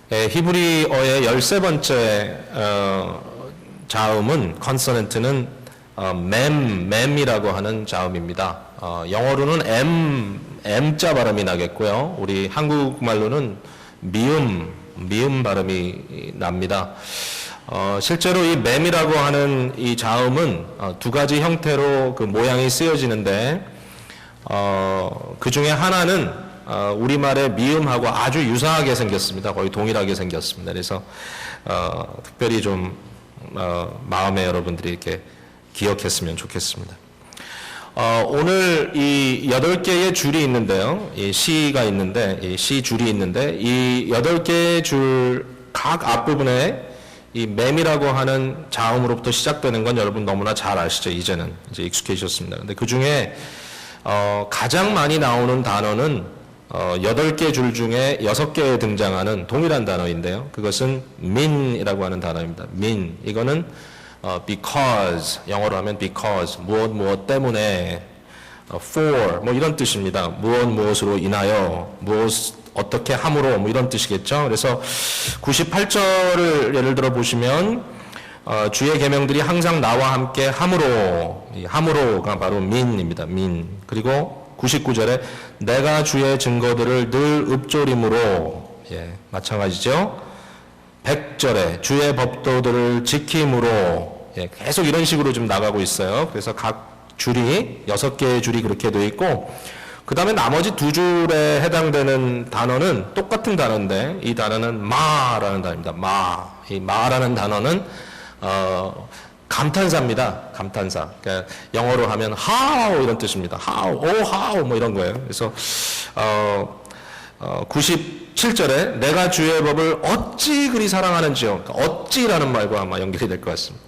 히브리어의 13번째 자음은 컨소넌트는 맴이라고 하는 자음입니다. 영어로는 M자 발음이 나겠고요. 우리 한국말로는 미음 발음이 납니다. 실제로 이 맴이라고 하는 이 자음은 두 가지 형태로 그 모양이 쓰여지는데 그 중에 하나는 우리말의 미음하고 아주 유사하게 생겼습니다. 거의 동일하게 생겼습니다. 그래서 특별히 좀 마음에 여러분들이 이렇게 기억했으면 좋겠습니다. 오늘 이 8개의 줄이 있는데요. 이 시가 있는데, 이 시 줄이 있는데, 이 8개의 줄 각 앞부분에 이 맴이라고 하는 자음으로부터 시작되는 건 여러분 너무나 잘 아시죠? 이제는 이제 익숙해지셨습니다. 근데 그 중에 가장 많이 나오는 단어는 8개 줄 중에 6개에 등장하는 동일한 단어인데요. 그것은 mean이라고 하는 단어입니다. mean. 이거는 because, 영어로 하면 because, 무엇 때문에, for, 뭐 이런 뜻입니다. 무엇으로 인하여, 어떻게 함으로, 뭐 이런 뜻이겠죠. 그래서 98절을 예를 들어 보시면, 주의 계명들이 항상 나와 함께 함으로, 이 함으로가 바로 mean입니다. mean. 그리고 99절에 내가 주의 증거들을 늘 읊조림으로, 마찬가지죠. 100절에 주의 법도들을 지킴으로, 계속 이런 식으로 좀 나가고 있어요. 그래서 각 줄이 6개의 줄이 그렇게 되어 있고, 그 다음에 나머지 2줄에 해당되는 단어는 똑같은 단어인데, 이 단어는 마라는 단어입니다. 이 마라는 단어는 감탄사입니다. 감탄사. 그러니까 영어로 하면 how 이런 뜻입니다. how 뭐 이런 거예요. 그래서 97절에 내가 주의 법을 어찌 그리 사랑하는지요. 어찌라는 말과 아마 연결이 될 것 같습니다.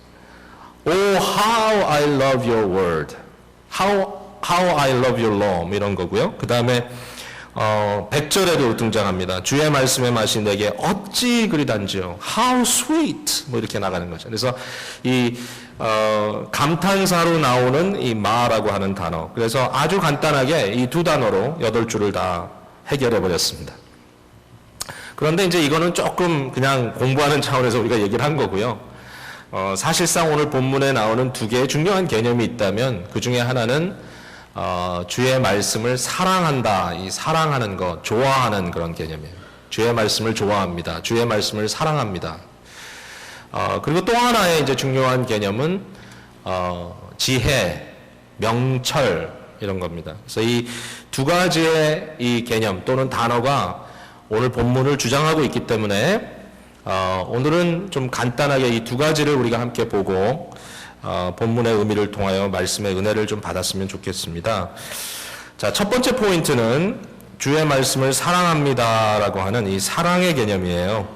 Oh, how I love your word. How I love your law. 뭐 이런 거고요. 그 다음에 100절에도 등장합니다. 주의 말씀의 맛이 내게 어찌 그리 단지요. How sweet. 뭐 이렇게 나가는 거죠. 그래서 이 감탄사로 나오는 이 마라고 하는 단어. 그래서 아주 간단하게 이 두 단어로 8줄을 다 해결해 버렸습니다. 그런데 이제 이거는 조금 그냥 공부하는 차원에서 우리가 얘기를 한 거고요. 사실상 오늘 본문에 나오는 2개의 중요한 개념이 있다면 그 중에 하나는 주의 말씀을 사랑한다. 이 사랑하는 것, 좋아하는 그런 개념이에요. 주의 말씀을 좋아합니다. 주의 말씀을 사랑합니다. 그리고 또 하나의 이제 중요한 개념은 지혜, 명철 이런 겁니다. 그래서 이 두 가지의 이 개념 또는 단어가 오늘 본문을 주장하고 있기 때문에 오늘은 좀 간단하게 이 두 가지를 우리가 함께 보고 본문의 의미를 통하여 말씀의 은혜를 좀 받았으면 좋겠습니다. 자, 첫 번째 포인트는 주의 말씀을 사랑합니다라고 하는 이 사랑의 개념이에요.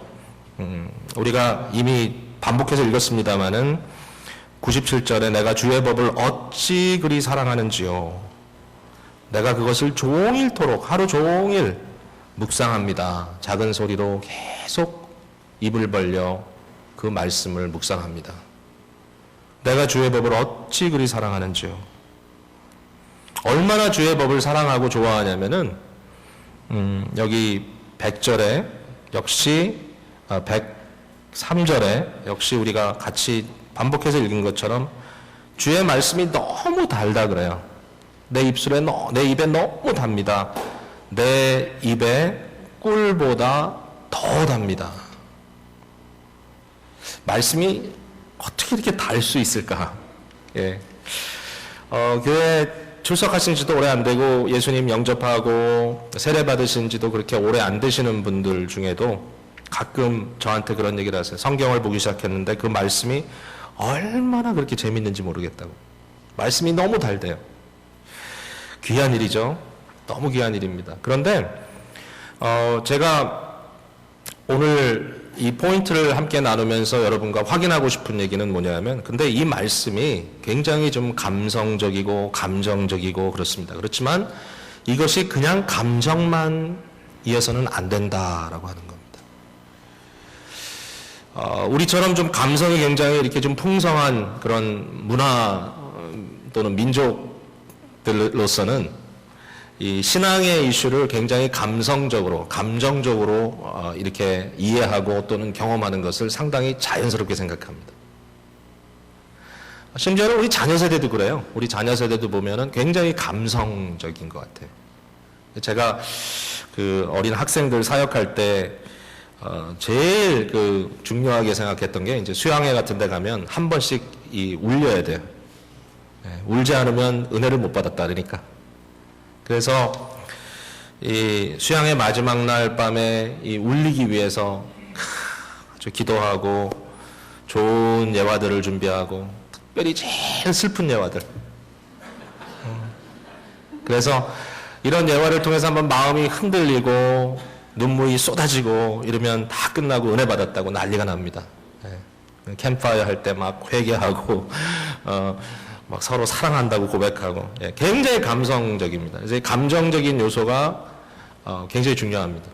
우리가 이미 반복해서 읽었습니다마는 97절에 내가 주의 법을 어찌 그리 사랑하는지요. 내가 그것을 종일토록 하루 종일 묵상합니다. 작은 소리로 계속 입을 벌려 그 말씀을 묵상합니다. 내가 주의 법을 어찌 그리 사랑하는지요. 얼마나 주의 법을 사랑하고 좋아하냐면은 여기 100절에 역시 103절에 역시 우리가 같이 반복해서 읽은 것처럼 주의 말씀이 너무 달다 그래요. 내 입에 너무 답니다. 내 입에 꿀보다 더 답니다. 말씀이 어떻게 이렇게 달 수 있을까? 교회 출석하신 지도 오래 안 되고 예수님 영접하고 세례 받으신 지도 그렇게 오래 안 되시는 분들 중에도 가끔 저한테 그런 얘기를 하세요. 성경을 보기 시작했는데 그 말씀이 얼마나 그렇게 재밌는지 모르겠다고. 말씀이 너무 달대요. 귀한 일이죠. 너무 귀한 일입니다. 그런데 제가 오늘 이 포인트를 함께 나누면서 여러분과 확인하고 싶은 얘기는 뭐냐면 근데 이 말씀이 굉장히 좀 감성적이고 감정적이고 그렇습니다. 그렇지만 이것이 그냥 감정만 이어서는 안 된다라고 하는 겁니다. 우리처럼 좀 감성이 굉장히 이렇게 좀 풍성한 그런 문화 또는 민족들로서는 이 신앙의 이슈를 굉장히 감성적으로, 감정적으로 이렇게 이해하고 또는 경험하는 것을 상당히 자연스럽게 생각합니다. 심지어는 우리 자녀 세대도 그래요. 우리 자녀 세대도 보면은 굉장히 감성적인 것 같아요. 제가 그 어린 학생들 사역할 때 제일 그 중요하게 생각했던 게 이제 수양회 같은 데 가면 한 번씩 울려야 돼요. 울지 않으면 은혜를 못 받았다 그러니까. 그래서 이 수양회 마지막 날 밤에 울리기 위해서 아주 기도하고 좋은 예화들을 준비하고 특별히 제일 슬픈 예화들. 그래서 이런 예화를 통해서 한번 마음이 흔들리고 눈물이 쏟아지고 이러면 다 끝나고 은혜 받았다고 난리가 납니다. 캠프파이어 할 때 막 회개하고 막 서로 사랑한다고 고백하고 굉장히 감성적입니다. 그래서 감정적인 요소가 굉장히 중요합니다.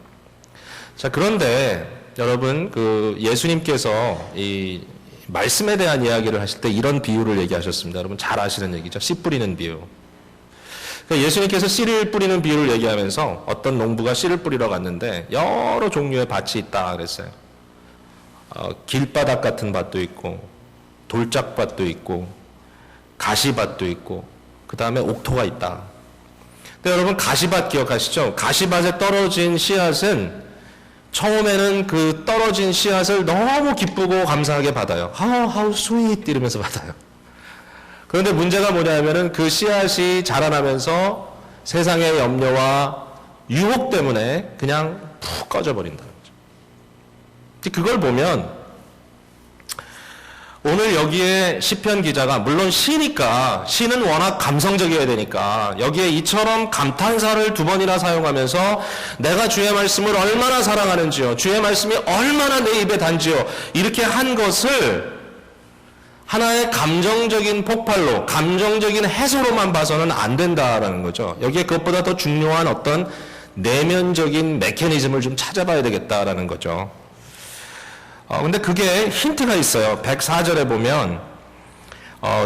자, 그런데 여러분 그 예수님께서 이 말씀에 대한 이야기를 하실 때 이런 비유를 얘기하셨습니다. 여러분 잘 아시는 얘기죠. 씨 뿌리는 비유. 그러니까 예수님께서 씨를 뿌리는 비유를 얘기하면서 어떤 농부가 씨를 뿌리러 갔는데 여러 종류의 밭이 있다 그랬어요. 길바닥 같은 밭도 있고 돌짝밭도 있고 가시밭도 있고 그 다음에 옥토가 있다. 근데 여러분 가시밭 기억하시죠? 가시밭에 떨어진 씨앗은 처음에는 그 떨어진 씨앗을 너무 기쁘고 감사하게 받아요. How sweet 이러면서 받아요. 그런데 문제가 뭐냐면은 그 씨앗이 자라나면서 세상의 염려와 유혹 때문에 그냥 푹 꺼져버린다는 거죠. 그걸 보면 오늘 여기에 시편 기자가 물론 시니까 시는 워낙 감성적이어야 되니까 여기에 이처럼 감탄사를 2번이나 사용하면서 내가 주의 말씀을 얼마나 사랑하는지요, 주의 말씀이 얼마나 내 입에 단지요 이렇게 한 것을 하나의 감정적인 폭발로, 감정적인 해소로만 봐서는 안 된다라는 거죠. 여기에 그것보다 더 중요한 어떤 내면적인 메커니즘을 좀 찾아봐야 되겠다라는 거죠. 근데 그게 힌트가 있어요. 104절에 보면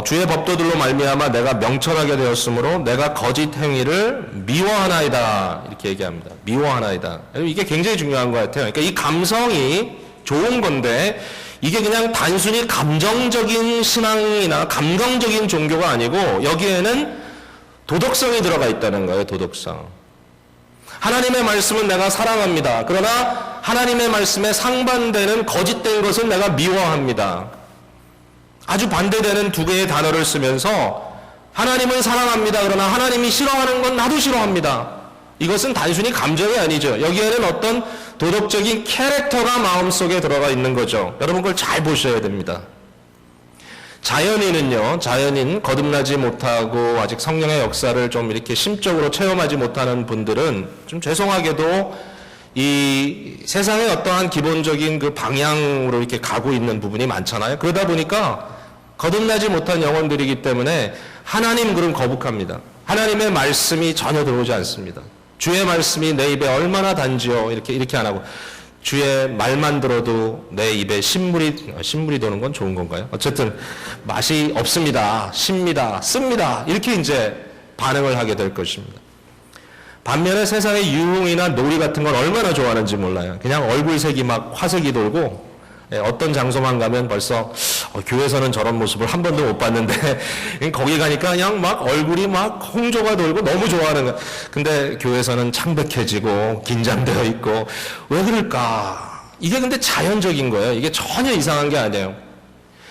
주의 법도들로 말미암아 내가 명철하게 되었으므로 내가 거짓 행위를 미워하나이다 이렇게 얘기합니다. 미워하나이다. 이게 굉장히 중요한 것 같아요. 그러니까 이 감성이 좋은 건데 이게 그냥 단순히 감정적인 신앙이나 감정적인 종교가 아니고 여기에는 도덕성이 들어가 있다는 거예요. 도덕성. 하나님의 말씀은 내가 사랑합니다. 그러나 하나님의 말씀에 상반되는 거짓된 것은 내가 미워합니다. 아주 반대되는 2개의 단어를 쓰면서 하나님은 사랑합니다. 그러나 하나님이 싫어하는 건 나도 싫어합니다. 이것은 단순히 감정이 아니죠. 여기에는 어떤 도덕적인 캐릭터가 마음속에 들어가 있는 거죠. 여러분 그걸 잘 보셔야 됩니다. 자연인은요, 자연인 거듭나지 못하고 아직 성령의 역사를 좀 이렇게 심적으로 체험하지 못하는 분들은 좀 죄송하게도 이 세상의 어떠한 기본적인 그 방향으로 이렇게 가고 있는 부분이 많잖아요. 그러다 보니까 거듭나지 못한 영혼들이기 때문에 하나님 그럼 거북합니다. 하나님의 말씀이 전혀 들어오지 않습니다. 주의 말씀이 내 입에 얼마나 단지요 이렇게 안 하고 주의 말만 들어도 내 입에 신물이 도는 건 좋은 건가요? 어쨌든 맛이 없습니다. 씁니다. 씁니다. 이렇게 이제 반응을 하게 될 것입니다. 반면에 세상의 유흥이나 놀이 같은 걸 얼마나 좋아하는지 몰라요. 그냥 얼굴색이 막 화색이 돌고 어떤 장소만 가면 벌써 교회에서는 저런 모습을 한 번도 못 봤는데 거기 가니까 그냥 막 얼굴이 막 홍조가 돌고 너무 좋아하는 거야. 근데 교회에서는 창백해지고 긴장되어 있고 왜 그럴까? 이게 근데 자연적인 거예요. 이게 전혀 이상한 게 아니에요.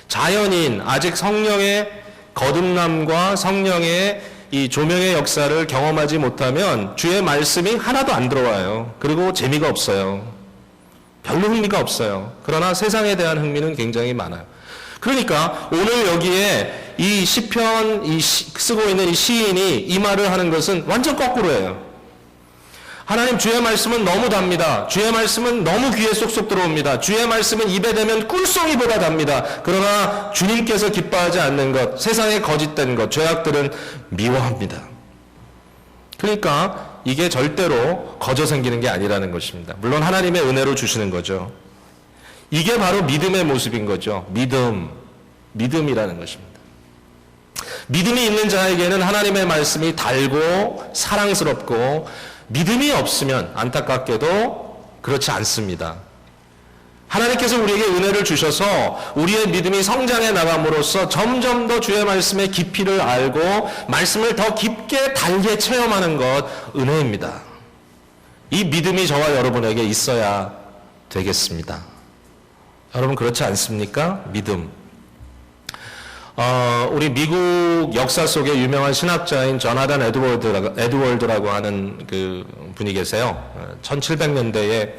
자연인 아직 성령의 거듭남과 성령의 이 조명의 역사를 경험하지 못하면 주의 말씀이 하나도 안 들어와요. 그리고 재미가 없어요. 별로 흥미가 없어요. 그러나 세상에 대한 흥미는 굉장히 많아요. 그러니까 오늘 여기에 이 시편 쓰고 있는 이 시인이 이 말을 하는 것은 완전 거꾸로예요. 하나님 주의 말씀은 너무 답니다. 주의 말씀은 너무 귀에 쏙쏙 들어옵니다. 주의 말씀은 입에 대면 꿀송이보다 답니다. 그러나 주님께서 기뻐하지 않는 것, 세상에 거짓된 것, 죄악들은 미워합니다. 그러니까 이게 절대로 거저 생기는 게 아니라는 것입니다. 물론 하나님의 은혜로 주시는 거죠. 이게 바로 믿음의 모습인 거죠. 믿음이라는 것입니다. 믿음이 있는 자에게는 하나님의 말씀이 달고 사랑스럽고, 믿음이 없으면 안타깝게도 그렇지 않습니다. 하나님께서 우리에게 은혜를 주셔서 우리의 믿음이 성장해 나감으로써 점점 더 주의 말씀의 깊이를 알고 말씀을 더 깊게 달게 체험하는 것, 은혜입니다. 이 믿음이 저와 여러분에게 있어야 되겠습니다. 여러분 그렇지 않습니까? 믿음. 우리 미국 역사 속에 유명한 신학자인 조나단 에드월드라고 하는 그 분이 계세요. 1700년대에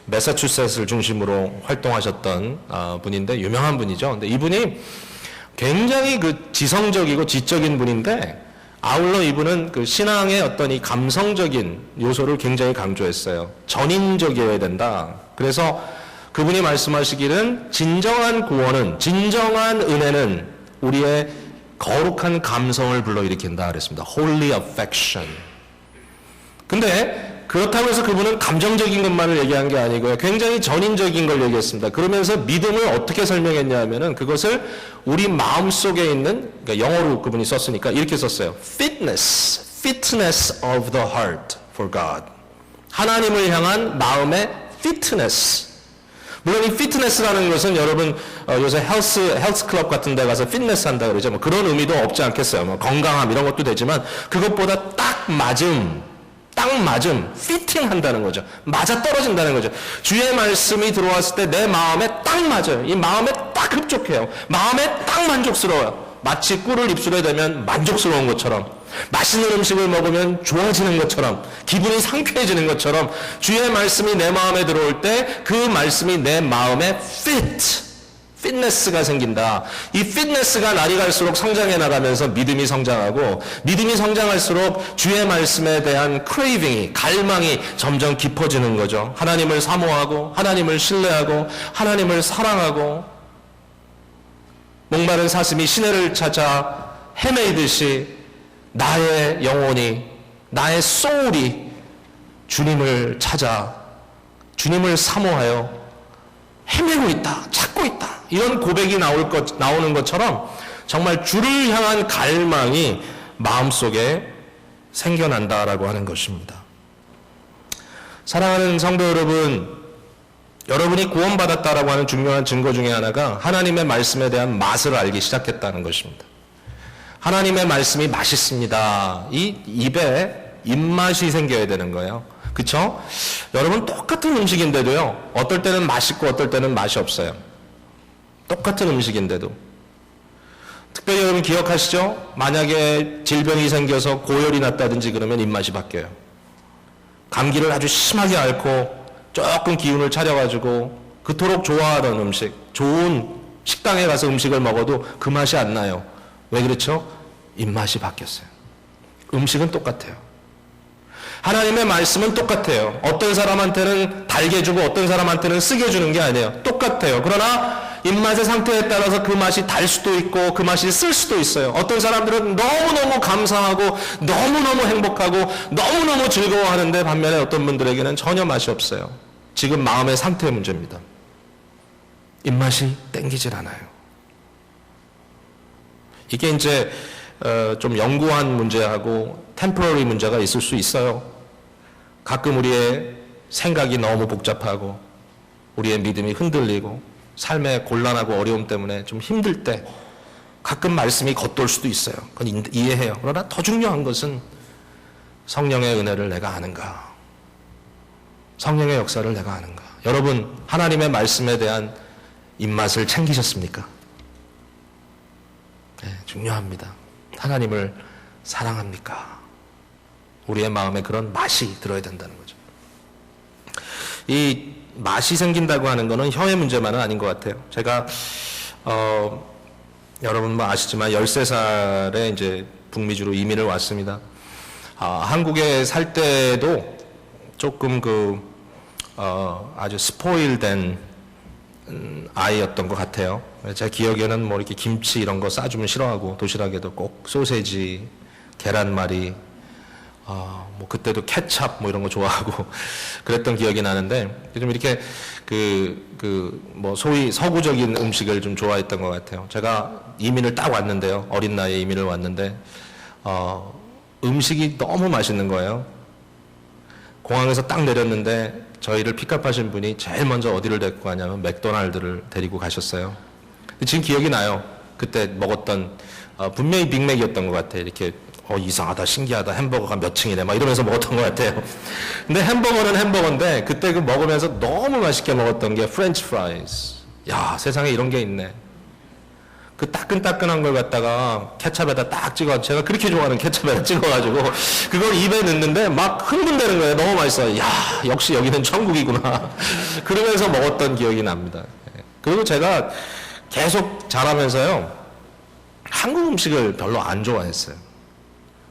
매사추세츠를 중심으로 활동하셨던 분인데, 유명한 분이죠. 근데 이분이 굉장히 그 지성적이고 지적인 분인데, 아울러 이분은 그 신앙의 어떤 이 감성적인 요소를 굉장히 강조했어요. 전인적이어야 된다. 그래서 그분이 말씀하시기는 진정한 구원은, 진정한 은혜는 우리의 거룩한 감성을 불러일으킨다 그랬습니다. Holy affection. 근데 그렇다고 해서 그분은 감정적인 것만을 얘기한 게 아니고요. 굉장히 전인적인 걸 얘기했습니다. 그러면서 믿음을 어떻게 설명했냐 하면은 그것을 우리 마음속에 있는, 그러니까 영어로 그분이 썼으니까 이렇게 썼어요. Fitness of the heart for God. 하나님을 향한 마음의 fitness. 물론 이 피트니스라는 것은 여러분 요새 헬스 클럽 같은 데 가서 피트니스 한다 그러죠. 뭐 그런 의미도 없지 않겠어요. 뭐 건강함 이런 것도 되지만 그것보다 딱 맞음, 피팅 한다는 거죠. 맞아 떨어진다는 거죠. 주의 말씀이 들어왔을 때 내 마음에 딱 맞아요. 이 마음에 딱 흡족해요. 마음에 딱 만족스러워요. 마치 꿀을 입술에 대면 만족스러운 것처럼, 맛있는 음식을 먹으면 좋아지는 것처럼, 기분이 상쾌해지는 것처럼 주의 말씀이 내 마음에 들어올 때 그 말씀이 내 마음에 fitness가 생긴다. 이 fitness가 날이 갈수록 성장해 나가면서 믿음이 성장하고, 믿음이 성장할수록 주의 말씀에 대한 craving이, 갈망이 점점 깊어지는 거죠. 하나님을 사모하고, 하나님을 신뢰하고, 하나님을 사랑하고, 목마른 사슴이 시내를 찾아 헤매이듯이 나의 영혼이, 나의 소울이 주님을 찾아, 주님을 사모하여 헤매고 있다, 찾고 있다. 이런 고백이 나오는 것처럼 정말 주를 향한 갈망이 마음속에 생겨난다라고 하는 것입니다. 사랑하는 성도 여러분, 여러분이 구원받았다라고 하는 중요한 증거 중에 하나가 하나님의 말씀에 대한 맛을 알기 시작했다는 것입니다. 하나님의 말씀이 맛있습니다. 이 입에 입맛이 생겨야 되는 거예요. 그쵸? 여러분 똑같은 음식인데도요, 어떨 때는 맛있고 어떨 때는 맛이 없어요. 똑같은 음식인데도. 특별히 여러분 기억하시죠? 만약에 질병이 생겨서 고열이 났다든지 그러면 입맛이 바뀌어요. 감기를 아주 심하게 앓고 조금 기운을 차려가지고 그토록 좋아하던 음식, 좋은 식당에 가서 음식을 먹어도 그 맛이 안 나요. 왜 그렇죠? 입맛이 바뀌었어요. 음식은 똑같아요. 하나님의 말씀은 똑같아요. 어떤 사람한테는 달게 주고 어떤 사람한테는 쓰게 주는 게 아니에요. 똑같아요. 그러나 입맛의 상태에 따라서 그 맛이 달 수도 있고 그 맛이 쓸 수도 있어요. 어떤 사람들은 너무너무 감사하고 너무너무 행복하고 너무너무 즐거워하는데, 반면에 어떤 분들에게는 전혀 맛이 없어요. 지금 마음의 상태의 문제입니다. 입맛이 땡기질 않아요. 이게 이제 좀 영구한 문제하고 템포러리 문제가 있을 수 있어요. 가끔 우리의 생각이 너무 복잡하고 우리의 믿음이 흔들리고 삶의 곤란하고 어려움 때문에 좀 힘들 때 가끔 말씀이 겉돌 수도 있어요. 그건 이해해요. 그러나 더 중요한 것은 성령의 은혜를 내가 아는가, 성령의 역사를 내가 아는가. 여러분, 하나님의 말씀에 대한 입맛을 챙기셨습니까? 네, 중요합니다. 하나님을 사랑합니까? 우리의 마음에 그런 맛이 들어야 된다는 거죠. 이 맛이 생긴다고 하는 것은 혀의 문제만은 아닌 것 같아요. 제가 여러분 뭐 아시지만 13살에 이제 북미주로 이민을 왔습니다. 한국에 살 때도 조금 아주 스포일된 아이였던 것 같아요. 제 기억에는 뭐 이렇게 김치 이런 거 싸주면 싫어하고, 도시락에도 꼭 소세지, 계란말이, 뭐 그때도 케찹 뭐 이런 거 좋아하고 그랬던 기억이 나는데 좀 이렇게 뭐 소위 서구적인 음식을 좀 좋아했던 것 같아요. 제가 이민을 딱 왔는데요. 어린 나이에 이민을 왔는데 음식이 너무 맛있는 거예요. 공항에서 딱 내렸는데 저희를 픽업하신 분이 제일 먼저 어디를 데리고 가냐면 맥도날드를 데리고 가셨어요. 지금 기억이 나요. 그때 먹었던 분명히 빅맥이었던 것 같아요. 이렇게 이상하다, 신기하다, 햄버거가 몇 층이네 막 이러면서 먹었던 것 같아요. 근데 햄버거는 햄버거인데 그때 그 먹으면서 너무 맛있게 먹었던 게 프렌치 프라이즈. 야, 세상에 이런 게 있네. 그 따끈따끈한 걸 갖다가 케찹에다 딱 찍어, 제가 그렇게 좋아하는 케찹에다 찍어가지고 그걸 입에 넣는데 막 흥분되는 거예요. 너무 맛있어요. 야, 역시 여기는 천국이구나. 그러면서 먹었던 기억이 납니다. 그리고 제가 계속 자라면서요, 한국 음식을 별로 안 좋아했어요.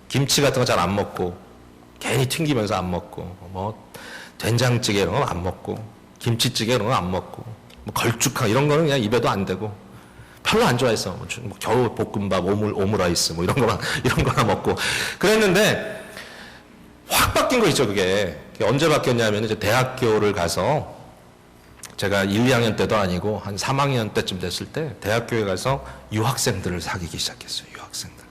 김치 같은 거 잘 안 먹고, 괜히 튕기면서 안 먹고, 뭐 된장찌개 이런 거 안 먹고, 김치찌개 이런 거 안 먹고, 뭐 걸쭉한 이런 거는 그냥 입에도 안 대고 별로 안 좋아했어. 뭐 겨우 볶음밥, 오므라이스 뭐 이런 거나 먹고 그랬는데 확 바뀐 거 있죠. 그게 언제 바뀌었냐면 이제 대학교를 가서 제가 1, 2학년 때도 아니고 한 3학년 때쯤 됐을 때 대학교에 가서 유학생들을 사귀기 시작했어요. 유학생들.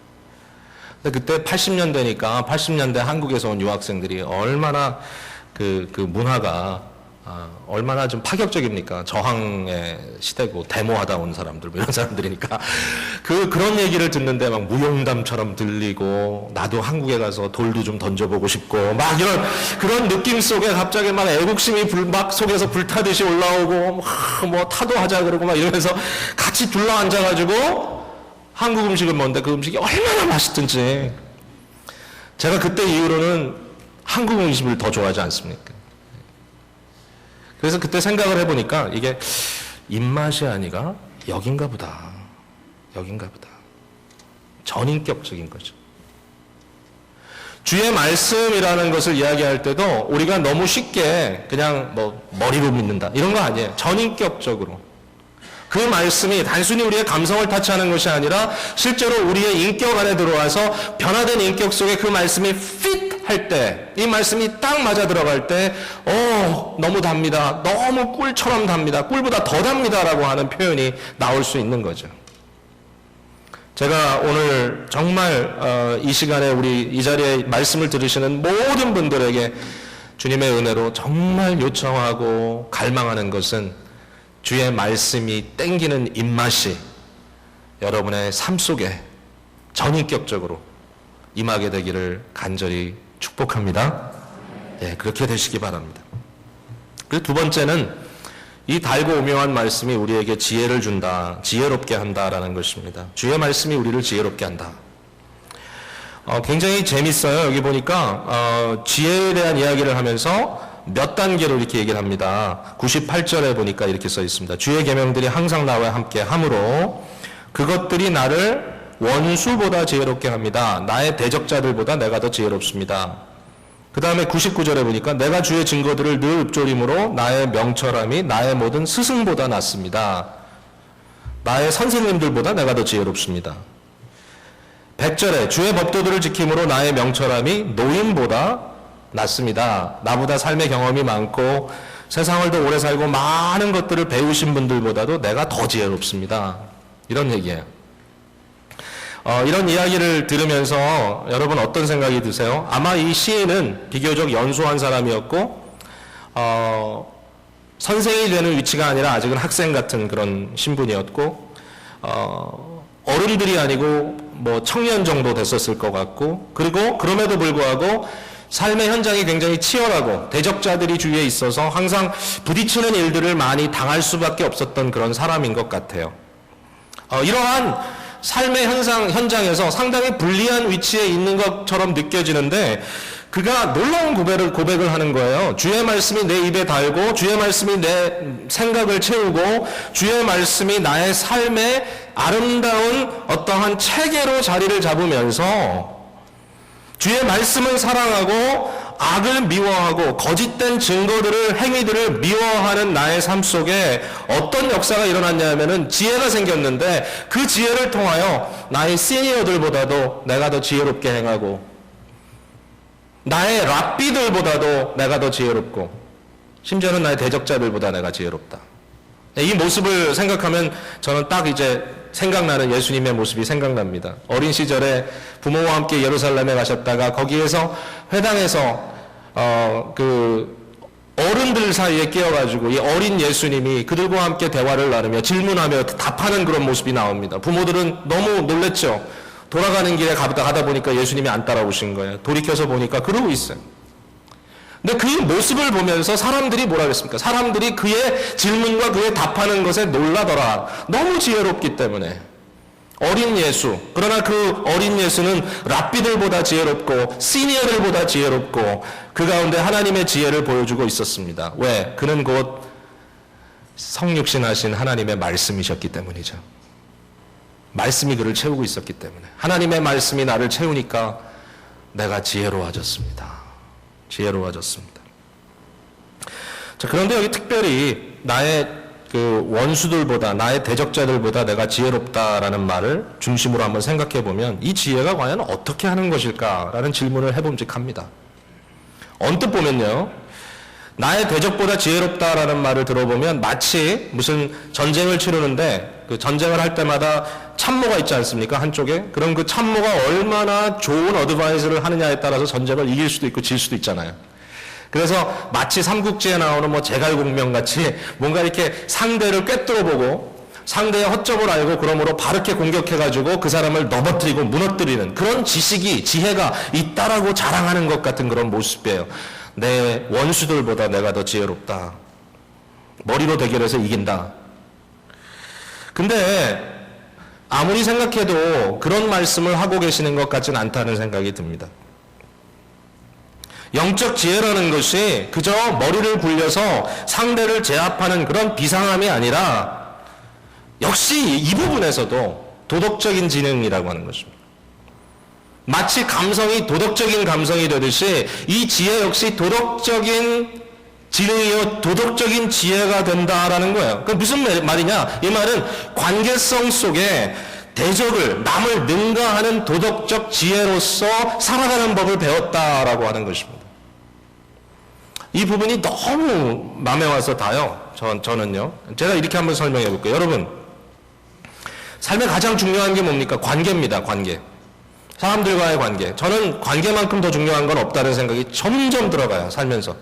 근데 그때 80년대니까 80년대 한국에서 온 유학생들이 얼마나 그 문화가 얼마나 좀 파격적입니까? 저항의 시대고 데모하다 온 사람들, 이런 사람들이니까 그런 얘기를 듣는데 막 무용담처럼 들리고 나도 한국에 가서 돌도 좀 던져보고 싶고 막 이런 그런 느낌 속에 갑자기 막 애국심이 막 속에서 불타듯이 올라오고 뭐 타도하자 그러고 막 이러면서 같이 둘러앉아가지고 한국 음식을 먹는데 그 음식이 얼마나 맛있든지 제가 그때 이후로는 한국 음식을 더 좋아하지 않습니까? 그래서 그때 생각을 해보니까 이게 입맛이 아니라 여긴가 보다. 전인격적인 거죠. 주의 말씀이라는 것을 이야기할 때도 우리가 너무 쉽게 그냥 뭐 머리로 믿는다 이런 거 아니에요. 전인격적으로. 그 말씀이 단순히 우리의 감성을 타치하는 것이 아니라 실제로 우리의 인격 안에 들어와서 변화된 인격 속에 그 말씀이 fit 할 때, 이 말씀이 딱 맞아 들어갈 때, 너무 답니다. 너무 꿀처럼 답니다. 꿀보다 더 답니다라고 하는 표현이 나올 수 있는 거죠. 제가 오늘 정말 이 시간에 우리 이 자리에 말씀을 들으시는 모든 분들에게 주님의 은혜로 정말 요청하고 갈망하는 것은 주의 말씀이 땡기는 입맛이 여러분의 삶 속에 전인격적으로 임하게 되기를 간절히 축복합니다. 예, 그렇게 되시기 바랍니다. 그리고 두 번째는 이 달고 오묘한 말씀이 우리에게 지혜를 준다, 지혜롭게 한다라는 것입니다. 주의 말씀이 우리를 지혜롭게 한다. 굉장히 재밌어요. 여기 보니까 지혜에 대한 이야기를 하면서 몇 단계로 이렇게 얘기를 합니다. 98절에 보니까 이렇게 써 있습니다. 주의 계명들이 항상 나와 함께 함으로 그것들이 나를 원수보다 지혜롭게 합니다. 나의 대적자들보다 내가 더 지혜롭습니다. 그 다음에 99절에 보니까 내가 주의 증거들을 늘 읊조림으로 나의 명철함이 나의 모든 스승보다 낫습니다. 나의 선생님들보다 내가 더 지혜롭습니다. 100절에 주의 법도들을 지킴으로 나의 명철함이 노인보다 낫습니다. 나보다 삶의 경험이 많고 세상을 더 오래 살고 많은 것들을 배우신 분들보다도 내가 더 지혜롭습니다. 이런 얘기예요. 이런 이야기를 들으면서 여러분 어떤 생각이 드세요? 아마 이 시인은 비교적 연소한 사람이었고 선생이 되는 위치가 아니라 아직은 학생 같은 그런 신분이었고 어른들이 아니고 뭐 청년 정도 됐었을 것 같고 그리고 그럼에도 불구하고 삶의 현장이 굉장히 치열하고 대적자들이 주위에 있어서 항상 부딪히는 일들을 많이 당할 수밖에 없었던 그런 사람인 것 같아요. 이러한 삶의 현장에서 상당히 불리한 위치에 있는 것처럼 느껴지는데 그가 놀라운 고백을 하는 거예요. 주의 말씀이 내 입에 달고 주의 말씀이 내 생각을 채우고 주의 말씀이 나의 삶의 아름다운 어떠한 체계로 자리를 잡으면서 주의 말씀을 사랑하고 악을 미워하고 거짓된 증거들을 행위들을 미워하는 나의 삶 속에 어떤 역사가 일어났냐면은 지혜가 생겼는데 그 지혜를 통하여 나의 시니어들보다도 내가 더 지혜롭게 행하고 나의 랍비들보다도 내가 더 지혜롭고 심지어는 나의 대적자들보다 내가 지혜롭다. 이 모습을 생각하면 저는 딱 이제 생각나는 예수님의 모습이 생각납니다. 어린 시절에 부모와 함께 예루살렘에 가셨다가 거기에서 회당에서 그 어른들 사이에 끼어가지고 이 어린 예수님이 그들과 함께 대화를 나누며 질문하며 답하는 그런 모습이 나옵니다. 부모들은 너무 놀랬죠. 돌아가는 길에 가다 보니까 예수님이 안 따라오신 거예요. 돌이켜서 보니까 그러고 있어요. 근데 그 모습을 보면서 사람들이 뭐라 그랬습니까? 사람들이 그의 질문과 그의 답하는 것에 놀라더라. 너무 지혜롭기 때문에. 어린 예수. 그러나 그 어린 예수는 랍비들보다 지혜롭고 시니어들보다 지혜롭고 그 가운데 하나님의 지혜를 보여주고 있었습니다. 왜? 그는 곧 성육신하신 하나님의 말씀이셨기 때문이죠. 말씀이 그를 채우고 있었기 때문에. 하나님의 말씀이 나를 채우니까 내가 지혜로워졌습니다. 지혜로워졌습니다. 자, 그런데 여기 특별히 나의 그 원수들보다 나의 대적자들보다 내가 지혜롭다라는 말을 중심으로 한번 생각해 보면 이 지혜가 과연 어떻게 하는 것일까라는 질문을 해봄직합니다. 언뜻 보면요, 나의 대적보다 지혜롭다라는 말을 들어보면 마치 무슨 전쟁을 치르는데 그 전쟁을 할 때마다 참모가 있지 않습니까? 한쪽에. 그럼 그 참모가 얼마나 좋은 어드바이스를 하느냐에 따라서 전쟁을 이길 수도 있고 질 수도 있잖아요. 그래서 마치 삼국지에 나오는 뭐 제갈공명 같이 뭔가 이렇게 상대를 꿰뚫어보고 상대의 허점을 알고 그러므로 바르게 공격해가지고 그 사람을 넘어뜨리고 무너뜨리는 그런 지식이 지혜가 있다라고 자랑하는 것 같은 그런 모습이에요. 내 원수들보다 내가 더 지혜롭다. 머리로 대결해서 이긴다. 근데 아무리 생각해도 그런 말씀을 하고 계시는 것 같지는 않다는 생각이 듭니다. 영적 지혜라는 것이 그저 머리를 굴려서 상대를 제압하는 그런 비상함이 아니라 역시 이 부분에서도 도덕적인 지능이라고 하는 것입니다. 마치 감성이 도덕적인 감성이 되듯이 이 지혜 역시 도덕적인 지능이요 도덕적인 지혜가 된다라는 거예요. 그 무슨 말이냐? 이 말은 관계성 속에 대적을 남을 능가하는 도덕적 지혜로서 살아가는 법을 배웠다라고 하는 것입니다. 이 부분이 너무 마음에 와서 다요. 저는요. 제가 이렇게 한번 설명해 볼게요. 여러분, 삶의 가장 중요한 게 뭡니까? 관계입니다. 관계. 사람들과의 관계. 저는 관계만큼 더 중요한 건 없다는 생각이 점점 들어가요. 살면서.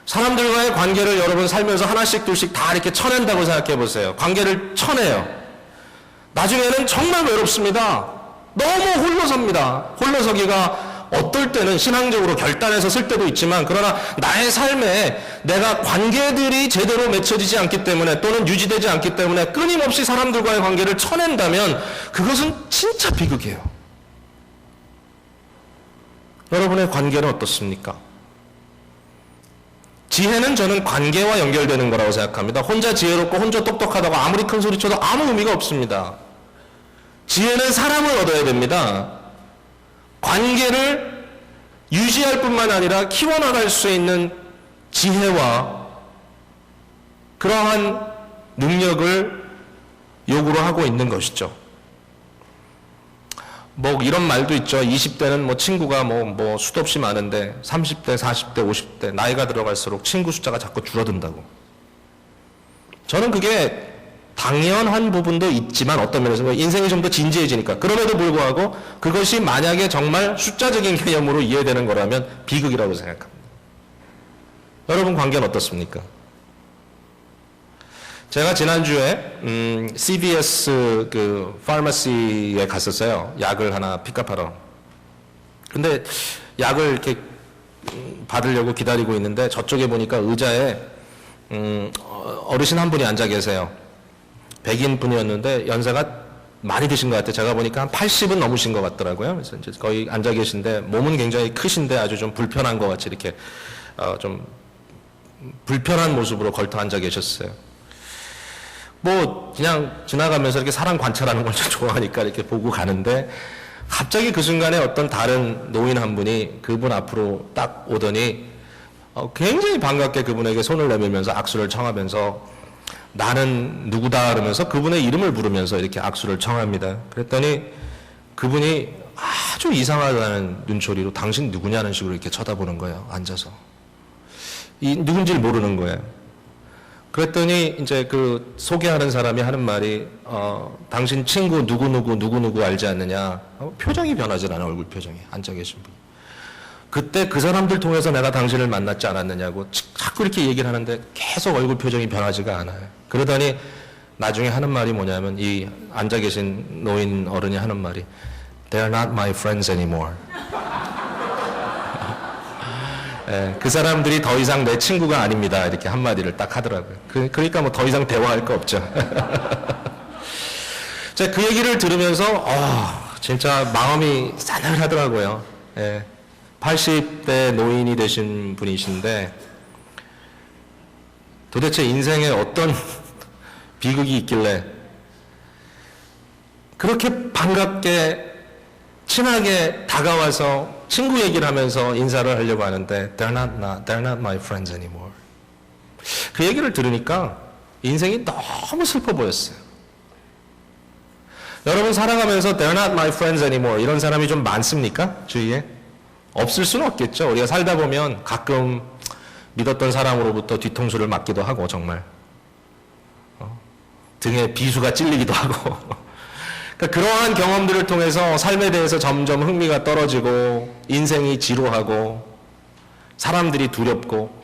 사람들과의 관계를 여러분 살면서 하나씩 둘씩 다 이렇게 쳐낸다고 생각해 보세요. 관계를 쳐내요. 나중에는 정말 외롭습니다. 너무 홀로섭니다. 홀로서기가 어떨 때는 신앙적으로 결단해서 쓸 때도 있지만 그러나 나의 삶에 내가 관계들이 제대로 맺혀지지 않기 때문에 또는 유지되지 않기 때문에 끊임없이 사람들과의 관계를 쳐낸다면 그것은 진짜 비극이에요. 여러분의 관계는 어떻습니까? 지혜는 저는 관계와 연결되는 거라고 생각합니다. 혼자 지혜롭고 혼자 똑똑하다고 아무리 큰 소리 쳐도 아무 의미가 없습니다. 지혜는 사람을 얻어야 됩니다. 관계를 유지할 뿐만 아니라 키워나갈 수 있는 지혜와 그러한 능력을 요구를 하고 있는 것이죠. 뭐 이런 말도 있죠. 20대는 뭐 친구가 뭐 수도 없이 많은데 30대, 40대, 50대 나이가 들어갈수록 친구 숫자가 자꾸 줄어든다고. 저는 그게 당연한 부분도 있지만 어떤 면에서 인생이 좀 더 진지해지니까 그럼에도 불구하고 그것이 만약에 정말 숫자적인 개념으로 이해되는 거라면 비극이라고 생각합니다. 여러분 관계는 어떻습니까? 제가 지난주에 CVS 그 파마시에 갔었어요. 약을 하나 픽업하러. 근데 약을 이렇게 받으려고 기다리고 있는데 저쪽에 보니까 의자에 어르신 한 분이 앉아 계세요. 백인 분이었는데 연세가 많이 드신 것 같아요. 제가 보니까 한 80은 넘으신 것 같더라고요. 그래서 이제 거의 앉아 계신데 몸은 굉장히 크신데 아주 좀 불편한 것 같이 이렇게 좀 불편한 모습으로 걸터 앉아 계셨어요. 뭐 그냥 지나가면서 이렇게 사람 관찰하는 걸 좋아하니까 이렇게 보고 가는데 갑자기 그 순간에 어떤 다른 노인 한 분이 그분 앞으로 딱 오더니 굉장히 반갑게 그분에게 손을 내밀면서 악수를 청하면서 나는 누구다 그러면서 그분의 이름을 부르면서 이렇게 악수를 청합니다. 그랬더니 그분이 아주 이상하다는 눈초리로 당신 누구냐는 식으로 이렇게 쳐다보는 거예요. 앉아서. 누군지를 모르는 거예요. 그랬더니 이제 그 소개하는 사람이 하는 말이 당신 친구 누구누구 알지 않느냐. 표정이 변하질 않아. 얼굴 표정이. 앉아 계신 분이. 그때 그 사람들 통해서 내가 당신을 만났지 않았느냐고 자꾸 이렇게 얘기를 하는데 계속 얼굴 표정이 변하지가 않아요. 그러더니 나중에 하는 말이 뭐냐면 이 앉아 계신 노인 어른이 하는 말이 They're not my friends anymore. 예, 그 사람들이 더 이상 내 친구가 아닙니다. 이렇게 한마디를 딱 하더라고요. 그러니까 뭐 더 이상 대화할 거 없죠. 제가 그 얘기를 들으면서 진짜 마음이 싸늘하더라고요. 예, 80대 노인이 되신 분이신데 도대체 인생에 어떤 비극이 있길래 그렇게 반갑게 친하게 다가와서 친구 얘기를 하면서 인사를 하려고 하는데 they're not my friends anymore. 그 얘기를 들으니까 인생이 너무 슬퍼 보였어요. 여러분 살아가면서 they're not my friends anymore 이런 사람이 좀 많습니까? 주위에? 없을 수는 없겠죠. 우리가 살다 보면 가끔 믿었던 사람으로부터 뒤통수를 맞기도 하고 정말 등에 비수가 찔리기도 하고 그러니까 그러한 경험들을 통해서 삶에 대해서 점점 흥미가 떨어지고 인생이 지루하고 사람들이 두렵고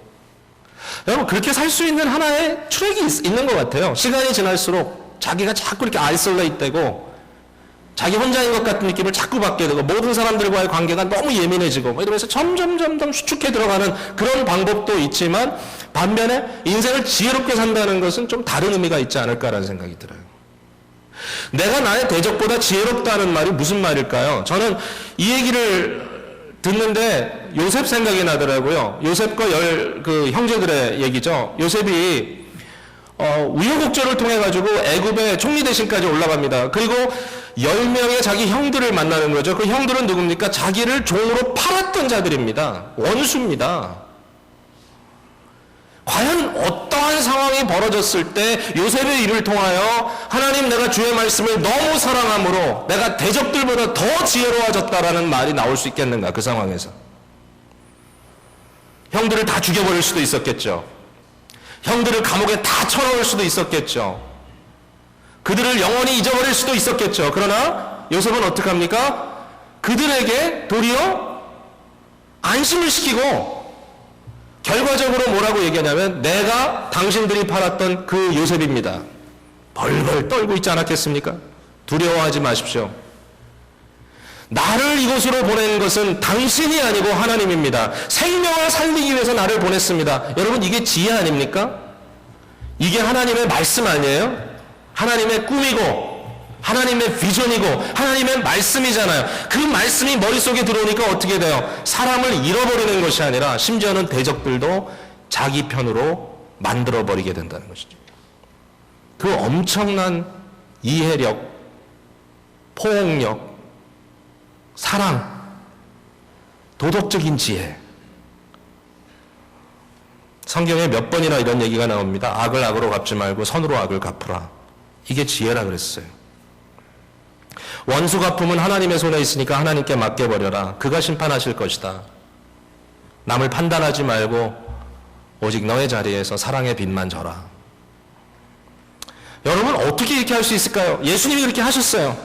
여러분 그렇게 살 수 있는 하나의 트랙이 있는 것 같아요. 시간이 지날수록 자기가 자꾸 이렇게 아이솔레이트 되고 자기 혼자인 것 같은 느낌을 자꾸 받게 되고 모든 사람들과의 관계가 너무 예민해지고 이러면서 점점 수축해 들어가는 그런 방법도 있지만 반면에 인생을 지혜롭게 산다는 것은 좀 다른 의미가 있지 않을까라는 생각이 들어요. 내가 나의 대적보다 지혜롭다는 말이 무슨 말일까요? 저는 이 얘기를 듣는데 요셉 생각이 나더라고요. 요셉과 그 형제들의 얘기죠. 요셉이 우여곡절을 통해 가지고 애굽의 총리 대신까지 올라갑니다. 그리고 10명의 자기 형들을 만나는 거죠. 그 형들은 누굽니까? 자기를 종으로 팔았던 자들입니다. 원수입니다. 과연 어떠한 상황이 벌어졌을 때 요셉의 일을 통하여 하나님 내가 주의 말씀을 너무 사랑함으로 내가 대적들보다 더 지혜로워졌다라는 말이 나올 수 있겠는가? 그 상황에서. 형들을 다 죽여버릴 수도 있었겠죠. 형들을 감옥에 다 쳐넣을 수도 있었겠죠. 그들을 영원히 잊어버릴 수도 있었겠죠. 그러나 요셉은 어떻게 합니까? 그들에게 도리어 안심을 시키고 결과적으로 뭐라고 얘기하냐면 내가 당신들이 팔았던 그 요셉입니다. 벌벌 떨고 있지 않았겠습니까? 두려워하지 마십시오. 나를 이곳으로 보낸 것은 당신이 아니고 하나님입니다. 생명을 살리기 위해서 나를 보냈습니다. 여러분 이게 지혜 아닙니까? 이게 하나님의 말씀 아니에요? 하나님의 꿈이고 하나님의 비전이고 하나님의 말씀이잖아요. 그 말씀이 머릿속에 들어오니까 어떻게 돼요? 사람을 잃어버리는 것이 아니라 심지어는 대적들도 자기 편으로 만들어버리게 된다는 것이죠. 그 엄청난 이해력, 포옹력, 사랑, 도덕적인 지혜. 성경에 몇 번이나 이런 얘기가 나옵니다. 악을 악으로 갚지 말고 선으로 악을 갚으라. 이게 지혜라 그랬어요. 원수 갚음은 하나님의 손에 있으니까 하나님께 맡겨버려라. 그가 심판하실 것이다. 남을 판단하지 말고 오직 너의 자리에서 사랑의 빛만 져라. 여러분 어떻게 이렇게 할 수 있을까요? 예수님이 그렇게 하셨어요.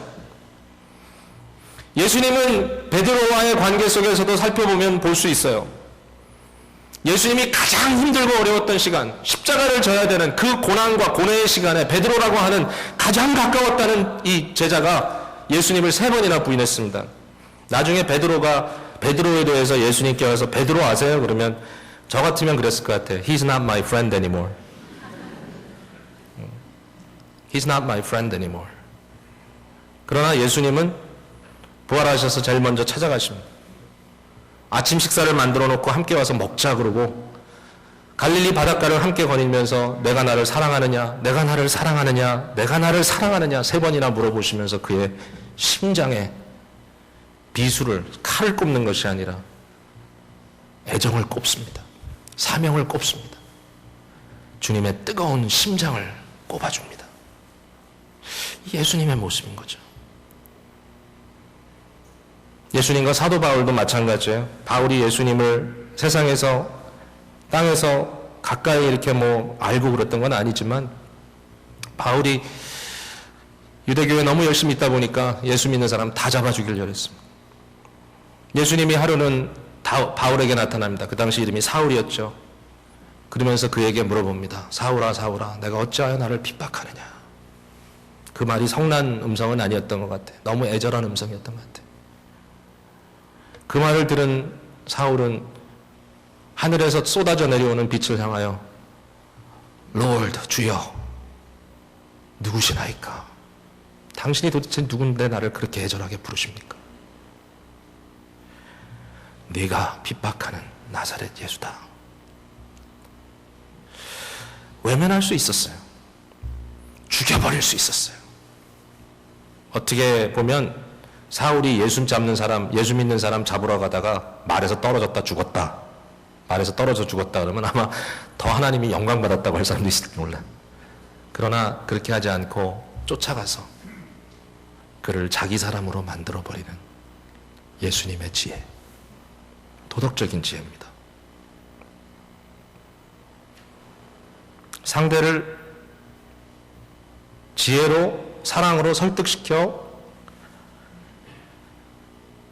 예수님은 베드로와의 관계 속에서도 살펴보면 볼 수 있어요. 예수님이 가장 힘들고 어려웠던 시간, 십자가를 져야 되는 그 고난과 고뇌의 시간에 베드로라고 하는 가장 가까웠다는 이 제자가 예수님을 3번이나 부인했습니다. 나중에 베드로에 대해서 예수님께 와서 베드로 아세요? 그러면 저 같으면 그랬을 것 같아요. He's not my friend anymore. He's not my friend anymore. 그러나 예수님은 부활하셔서 제일 먼저 찾아가십니다. 아침 식사를 만들어 놓고 함께 와서 먹자 그러고 갈릴리 바닷가를 함께 거니면서 내가 나를 사랑하느냐, 내가 나를 사랑하느냐, 내가 나를 사랑하느냐 3번이나 물어보시면서 그의 심장에 비수를, 칼을 꼽는 것이 아니라 애정을 꼽습니다. 사명을 꼽습니다. 주님의 뜨거운 심장을 꼽아줍니다. 예수님의 모습인 거죠. 예수님과 사도 바울도 마찬가지예요. 바울이 예수님을 세상에서, 땅에서 가까이 이렇게 알고 그랬던 건 아니지만, 바울이 유대교에 너무 열심히 있다 보니까 예수 믿는 사람 다 잡아 죽이려고 했습니다. 예수님이 하루는 바울에게 나타납니다. 그 당시 이름이 사울이었죠. 그러면서 그에게 물어봅니다. 사울아, 사울아, 내가 어찌하여 나를 핍박하느냐. 그 말이 성난 음성은 아니었던 것 같아. 너무 애절한 음성이었던 것 같아. 그 말을 들은 사울은 하늘에서 쏟아져 내려오는 빛을 향하여 롤드, 주여, 누구시나이까? 당신이 도대체 누군데 나를 그렇게 애절하게 부르십니까? 네가 핍박하는 나사렛 예수다. 외면할 수 있었어요. 죽여버릴 수 있었어요. 어떻게 보면 사울이 예수 잡는 사람, 예수 믿는 사람 잡으러 가다가 말에서 떨어졌다 죽었다. 말에서 떨어져 죽었다 그러면 아마 더 하나님이 영광 받았다고 할 사람도 있을지 몰라. 그러나 그렇게 하지 않고 쫓아가서 그를 자기 사람으로 만들어버리는 예수님의 지혜. 도덕적인 지혜입니다. 상대를 지혜로, 사랑으로 설득시켜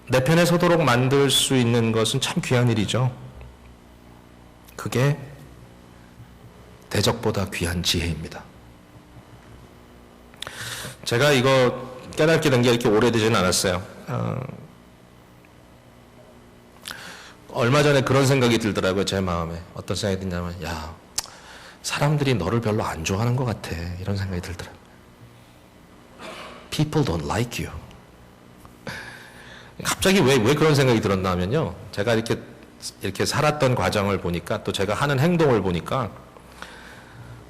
내 편에 서도록 만들 수 있는 것은 참 귀한 일이죠. 그게 대적보다 귀한 지혜입니다. 제가 이거 깨닫게 된 게 이렇게 오래되지는 않았어요. 얼마 전에 그런 생각이 들더라고요. 제 마음에. 어떤 생각이 드냐면, 야, 사람들이 너를 별로 안 좋아하는 것 같아. 이런 생각이 들더라고요. People don't like you. 갑자기 왜 그런 생각이 들었나 하면요. 제가 이렇게 살았던 과정을 보니까, 또 제가 하는 행동을 보니까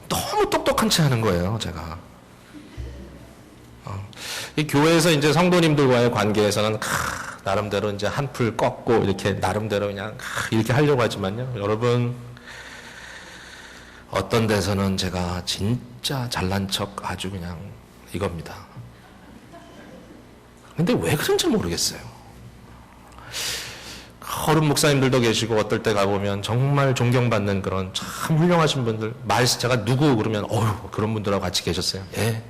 너무 똑똑한 체 하는 거예요, 제가. 이 교회에서 이제 성도님들과의 관계에서는 나름대로 이제 한풀 꺾고 이렇게 나름대로 그냥 이렇게 하려고 하지만요. 여러분, 어떤 데서는 제가 진짜 잘난 척 아주 그냥 이겁니다. 근데 왜 그런지 모르겠어요. 어른 목사님들도 계시고 어떨 때 가보면 정말 존경받는 그런 참 훌륭하신 분들, 제가 누구 그러면 그런 분들하고 같이 계셨어요. 예.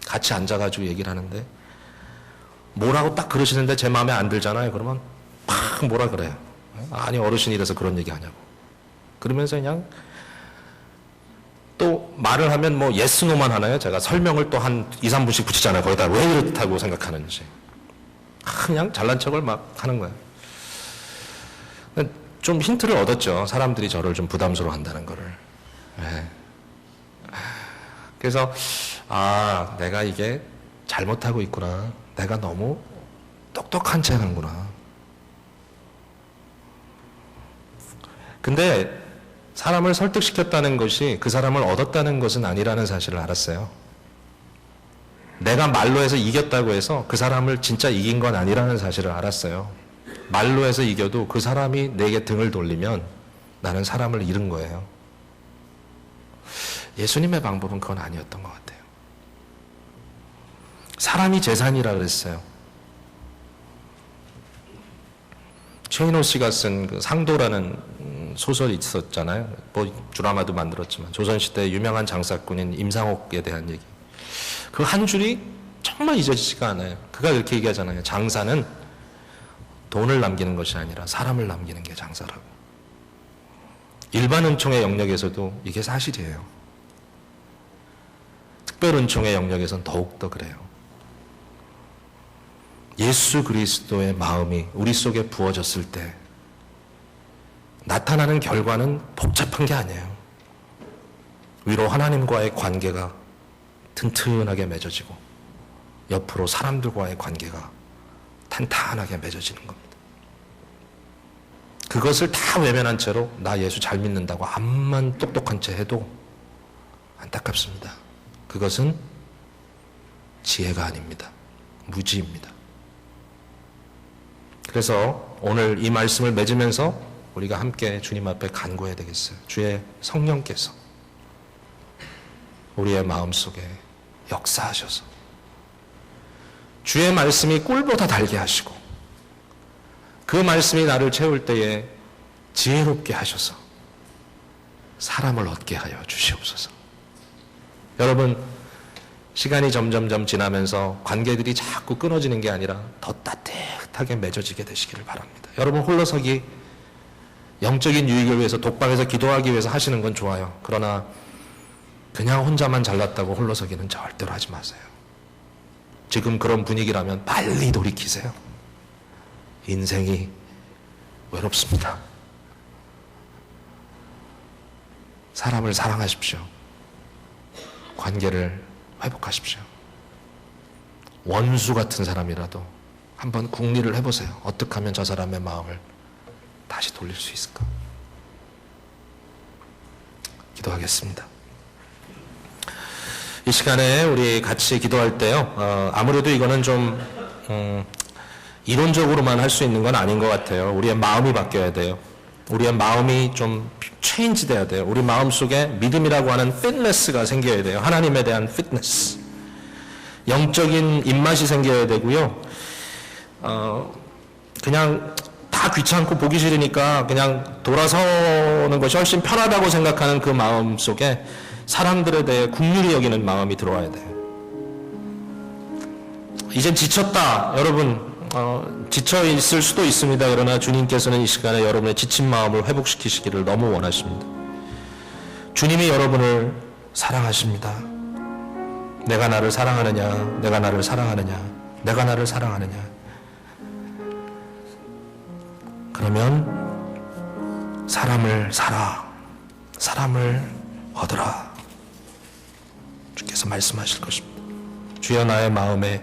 같이 앉아가지고 얘기를 하는데 뭐라고 딱 그러시는데 제 마음에 안 들잖아요. 그러면 막 뭐라 그래요. 아니, 어르신이라서 그런 얘기 하냐고. 그러면서 그냥 또 말을 하면 yes, no만 하나요? 제가 설명을 또 한 2, 3분씩 붙이잖아요. 거기다 왜 이렇다고 생각하는지. 그냥 잘난 척을 막 하는 거예요. 좀 힌트를 얻었죠. 사람들이 저를 좀 부담스러워 한다는 거를. 네. 그래서 내가 이게 잘못하고 있구나. 내가 너무 똑똑한 체 하는구나. 근데 사람을 설득시켰다는 것이 그 사람을 얻었다는 것은 아니라는 사실을 알았어요. 내가 말로 해서 이겼다고 해서 그 사람을 진짜 이긴 건 아니라는 사실을 알았어요. 말로 해서 이겨도 그 사람이 내게 등을 돌리면 나는 사람을 잃은 거예요. 예수님의 방법은 그건 아니었던 것 같아요. 사람이 재산이라 그랬어요. 최인호 씨가 쓴 그 상도라는 소설이 있었잖아요. 드라마도 만들었지만 조선시대 유명한 장사꾼인 임상옥에 대한 얘기. 그 한 줄이 정말 잊어지지가 않아요. 그가 이렇게 얘기하잖아요. 장사는 돈을 남기는 것이 아니라 사람을 남기는 게 장사라고. 일반 은총의 영역에서도 이게 사실이에요. 특별 은총의 영역에서는 더욱더 그래요. 예수 그리스도의 마음이 우리 속에 부어졌을 때 나타나는 결과는 복잡한 게 아니에요. 위로 하나님과의 관계가 튼튼하게 맺어지고 옆으로 사람들과의 관계가 탄탄하게 맺어지는 겁니다. 그것을 다 외면한 채로 나 예수 잘 믿는다고 암만 똑똑한 채 해도 안타깝습니다. 그것은 지혜가 아닙니다. 무지입니다. 그래서 오늘 이 말씀을 맺으면서 우리가 함께 주님 앞에 간구해야 되겠어요. 주의 성령께서 우리의 마음속에 역사하셔서 주의 말씀이 꿀보다 달게 하시고 그 말씀이 나를 채울 때에 지혜롭게 하셔서 사람을 얻게 하여 주시옵소서. 여러분, 시간이 점점점 지나면서 관계들이 자꾸 끊어지는 게 아니라 더 따뜻하게 맺어지게 되시기를 바랍니다. 여러분, 홀로서기 영적인 유익을 위해서 독방에서 기도하기 위해서 하시는 건 좋아요. 그러나 그냥 혼자만 잘났다고 홀로서기는 절대로 하지 마세요. 지금 그런 분위기라면 빨리 돌이키세요. 인생이 외롭습니다. 사람을 사랑하십시오. 관계를 회복하십시오. 원수 같은 사람이라도 한번 궁리를 해보세요. 어떻게 하면 저 사람의 마음을 다시 돌릴 수 있을까? 기도하겠습니다. 이 시간에 우리 같이 기도할 때요, 아무래도 이거는 좀 이론적으로만 할 수 있는 건 아닌 것 같아요. 우리의 마음이 바뀌어야 돼요. 우리의 마음이 좀 체인지 돼야 돼요. 우리 마음 속에 믿음이라고 하는 피트니스가 생겨야 돼요. 하나님에 대한 피트니스. 영적인 입맛이 생겨야 되고요. 그냥 다 귀찮고 보기 싫으니까 그냥 돌아서는 것이 훨씬 편하다고 생각하는 그 마음 속에 사람들에 대해 긍휼히 여기는 마음이 들어와야 돼요. 이젠 지쳤다. 여러분, 지쳐 있을 수도 있습니다. 그러나 주님께서는 이 시간에 여러분의 지친 마음을 회복시키시기를 너무 원하십니다. 주님이 여러분을 사랑하십니다. 내가 나를 사랑하느냐, 내가 나를 사랑하느냐, 내가 나를 사랑하느냐. 그러면 사람을 사라, 사람을 얻으라. 주께서 말씀하실 것입니다. 주여, 나의 마음에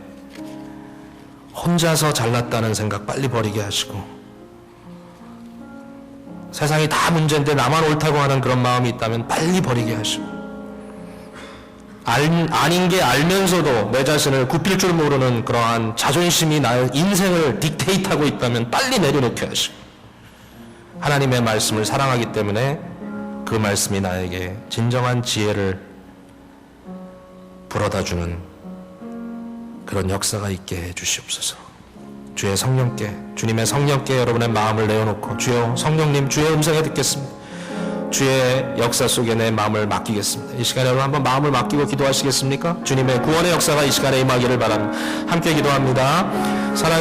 혼자서 잘났다는 생각 빨리 버리게 하시고, 세상이 다 문제인데 나만 옳다고 하는 그런 마음이 있다면 빨리 버리게 하시고, 아닌 게 알면서도 내 자신을 굽힐 줄 모르는 그러한 자존심이 나의 인생을 딕테이트하고 있다면 빨리 내려놓게 하시고, 하나님의 말씀을 사랑하기 때문에 그 말씀이 나에게 진정한 지혜를 불어다주는 그런 역사가 있게 해 주시옵소서. 주의 성령께, 주님의 성령께 여러분의 마음을 내어놓고, 주여 성령님, 주의 음성에 듣겠습니다. 주의 역사 속에 내 마음을 맡기겠습니다. 이 시간에 여러분 한번 마음을 맡기고 기도하시겠습니까? 주님의 구원의 역사가 이 시간에 임하기를 바랍니다. 함께 기도합니다. 사랑